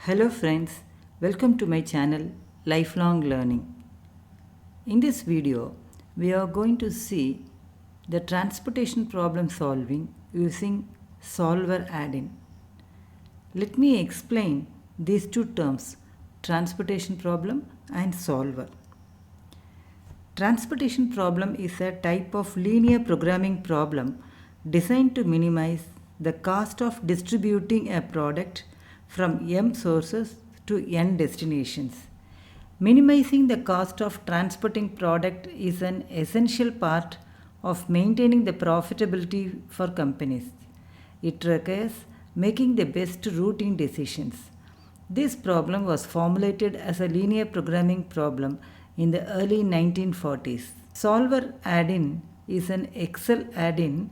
Hello friends, welcome to my channel Lifelong Learning. In this video, we are going to see the transportation problem solving using solver add-in. Let me explain these two terms, transportation problem and solver. Transportation problem is a type of linear programming problem designed to minimize the cost of distributing a product from M sources to N destinations. Minimizing the cost of transporting product is an essential part of maintaining the profitability for companies. It requires making the best routing decisions. This problem was formulated as a linear programming problem in the early 1940s. Solver add-in is an Excel add-in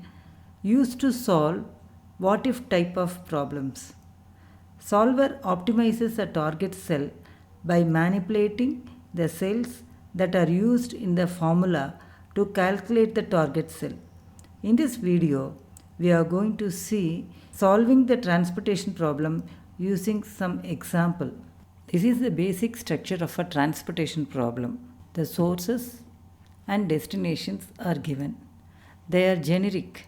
used to solve what-if type of problems. Solver optimizes a target cell by manipulating the cells that are used in the formula to calculate the target cell. In this video, we are going to see solving the transportation problem using some example. This is the basic structure of a transportation problem. The sources and destinations are given. They are generic.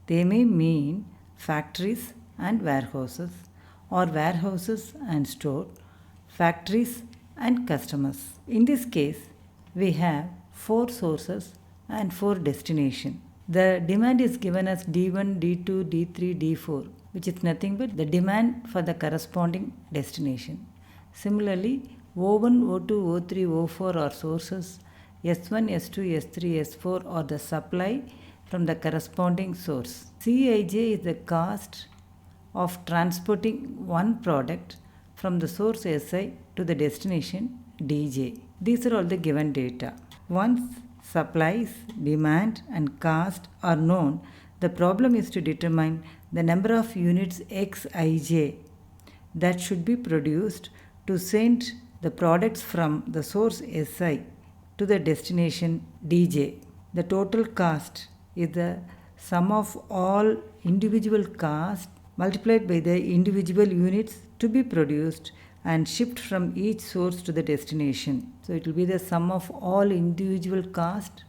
They may mean factories and warehouses, or warehouses and store, factories and customers. In this case, we have 4 sources and 4 destinations. The demand is given as D1, D2, D3, D4, which is nothing but the demand for the corresponding destination. Similarly, O1, O2, O3, O4 are sources, S1, S2, S3, S4 are the supply from the corresponding source. Cij is the cost of transporting one product from the source Si to the destination Dj. These are all the given data. Once supplies, demand and cost are known, the problem is to determine the number of units Xij that should be produced to send the products from the source Si to the destination Dj. The total cost is the sum of all individual costs multiplied by the individual units to be produced and shipped from each source to the destination. So it will be the sum of all individual cost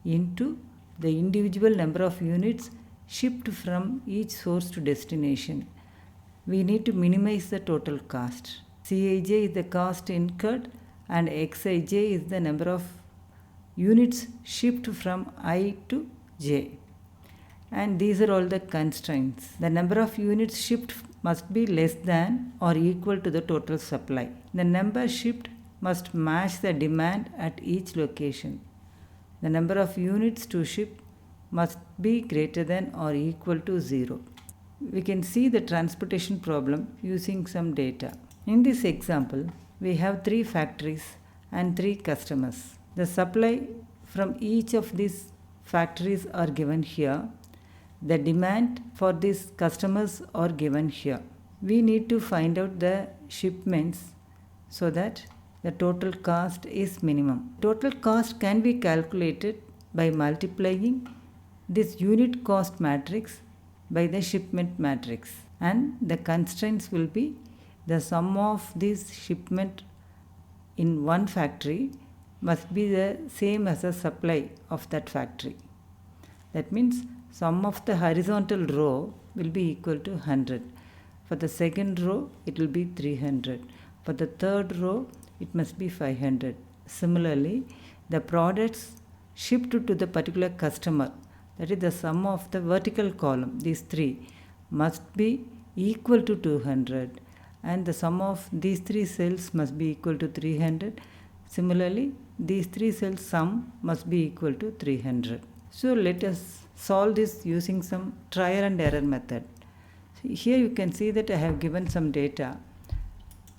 into the individual number of units shipped from each source to destination. We need to minimize the total cost. Cij is the cost incurred and Xij is the number of units shipped from I to J. And these are all the constraints. The number of units shipped must be less than or equal to the total supply. The number shipped must match the demand at each location. The number of units to ship must be greater than or equal to 0. We can see the transportation problem using some data. In this example, we have 3 factories and 3 customers. The supply from each of these factories are given here. The demand for these customers are given here. We need to find out the shipments so that the total cost is minimum. Total cost can be calculated by multiplying this unit cost matrix by the shipment matrix, and the constraints will be the sum of this shipment in one factory must be the same as the supply of that factory. That means sum of the horizontal row will be equal to 100. For the second row, it will be 300. For the third row, it must be 500. Similarly, the products shipped to the particular customer, that is the sum of the vertical column, these 3, must be equal to 200. And the sum of these 3 cells must be equal to 300. Similarly, these 3 cells sum must be equal to 300. So let us solve this using some trial and error method. Here you can see that I have given some data.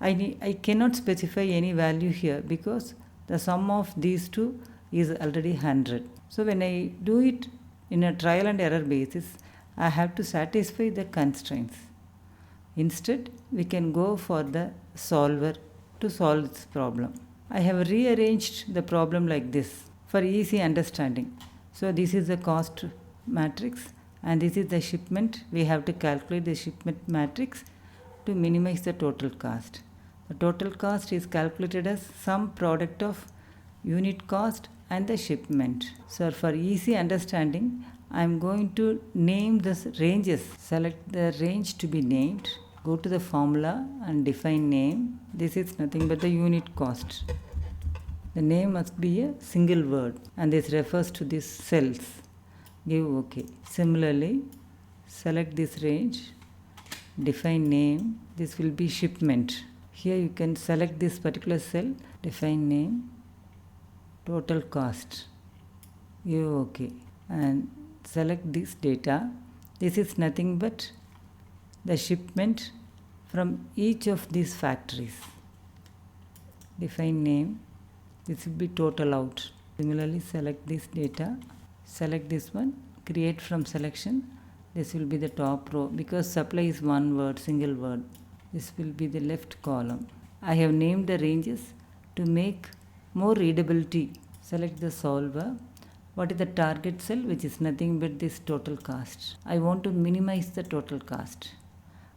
I cannot specify any value here because the sum of these two is already 100. So when I do it in a trial and error basis, I have to satisfy the constraints. Instead, we can go for the solver to solve this problem. I have rearranged the problem like this for easy understanding. So this is the cost matrix and this is the shipment. We have to calculate the shipment matrix to minimize the total cost. The total cost is calculated as sum product of unit cost and the shipment. So for easy understanding, I am going to name this ranges. Select the range to be named. Go to the formula and define name. This is nothing but the unit cost. The name must be a single word and this refers to these cells. Give OK. Similarly, select this range, define name. This will be shipment. Here you can select this particular cell, define name, total cost. Give OK. And select this data. This is nothing but the shipment from each of these factories. Define name. This will be total out. Similarly, select this data. Select this one. Create from selection. This will be the top row because supply is one word, single word. This will be the left column. I have named the ranges to make more readability. Select the solver. What is the target cell, which is nothing but this total cost. I want to minimize the total cost.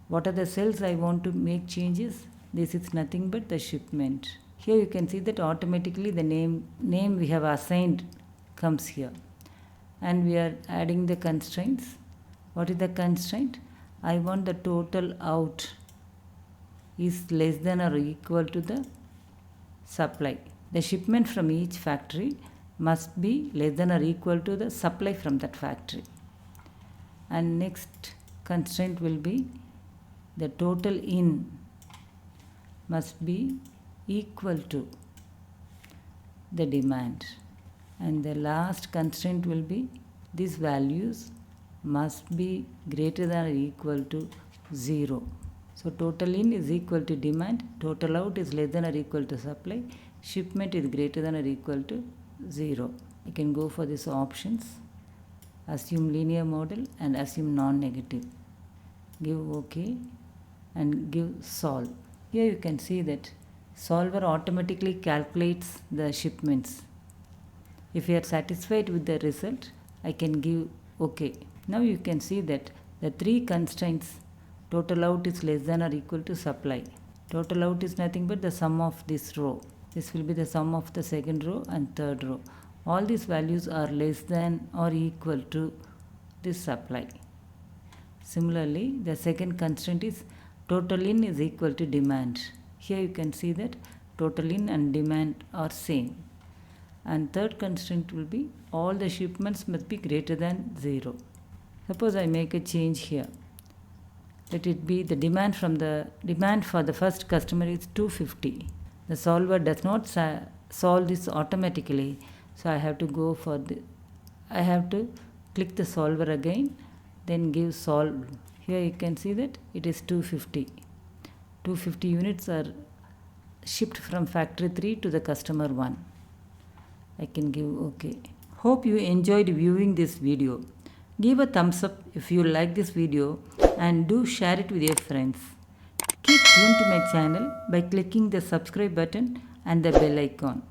What are the cells I want to make changes? This is nothing but the shipment. Here you can see that automatically the name we have assigned comes here. And we are adding the constraints. What is the constraint? I want the total out is less than or equal to the supply. The shipment from each factory must be less than or equal to the supply from that factory. And next constraint will be the total in must be equal to the demand. And the last constraint will be these values must be greater than or equal to 0. So total in is equal to demand, total out is less than or equal to supply, shipment is greater than or equal to 0. You can go for these options, assume linear model and assume non-negative. Give OK and give solve. Here you can see that solver automatically calculates the shipments. If you are satisfied with the result, I can give OK. Now you can see that the three constraints, total out is less than or equal to supply. Total out is nothing but the sum of this row. This will be the sum of the second row and third row. All these values are less than or equal to this supply. Similarly, the second constraint is total in is equal to demand. Here you can see that total in and demand are same. And third constraint will be all the shipments must be greater than 0. Suppose I make a change here. Let it be the demand for the first customer is 250. The solver does not solve this automatically. So I have to click the solver again, then give solve. Here you can see that it is 250. 250 units are shipped from factory 3 to the customer 1. I can give OK. Hope you enjoyed viewing this video. Give a thumbs up if you like this video and do share it with your friends. Keep tuned to my channel by clicking the subscribe button and the bell icon.